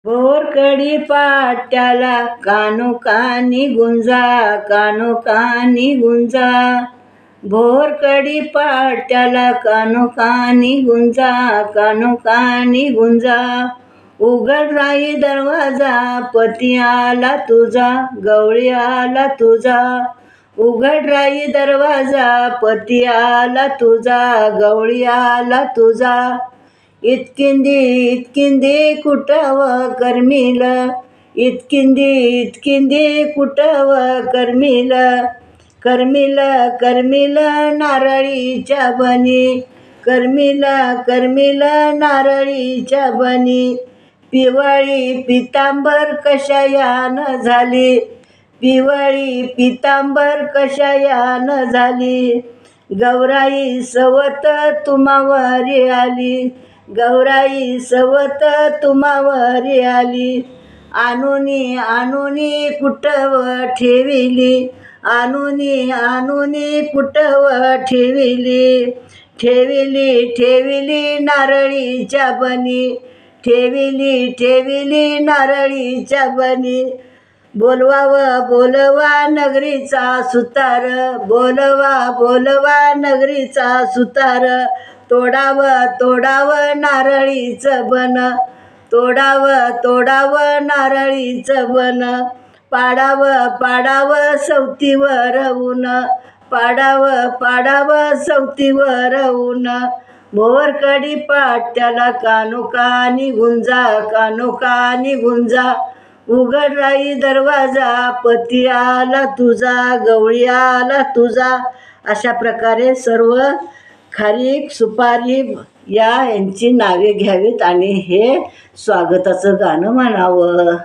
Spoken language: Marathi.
भोरकडी पाट्याला कानोकानी गुंजा, कानोकानी गुंजा. भोरकडी पाट्याला कानोकानी गुंजा, कानोकानी गुंजा. उघड राही दरवाजा, पती आला तुझा, गवळी आला तुझा. उघड राही दरवाजा, पती आला तुझा, गवळी आला तुझा. इतकिंदी इतकिंदी कुटव करमिल, इतकिंदी इतकिंदी कुटव करमिल. करमिल करमिल नारळीच्या बनी, करमिल करमिल नारळीच्या बनी. पिवळी पितांबर कशायान झाली, पिवळी पितांबर कशायान झाली. गौराई सवत तुम्हावरी आली, गौराई सवत तुम्हावरी आली. आणुनी आणुनी कुटव ठेविली, आणुनी आणुनी कुटव ठेविली. ठेविली ठेविली नारळीच्या बनी, ठेविली ठेविली नारळीच्या बनी. बोलवाव बोलवा नगरीचा सुतार, बोलवा बोलवा नगरीचा सुतार. तोडाव तोडाव नारळीचं बन, तोडाव तोडाव नारळीचं बन. पाडाव पाडाव सवतीवर ऊन, पाडाव पाडाव सवतीवर ऊन. भोरकडी पाट्याला कानोकानी गुंजा, कानोकानी गुंजा. उघड राही दरवाजा, पती आला तुझा, गवळी आला तुझा. अशा प्रकारे सर्व खारीक सुपारी यांची नावे घ्यावीत आणि हे स्वागताचं गाणं म्हणावं.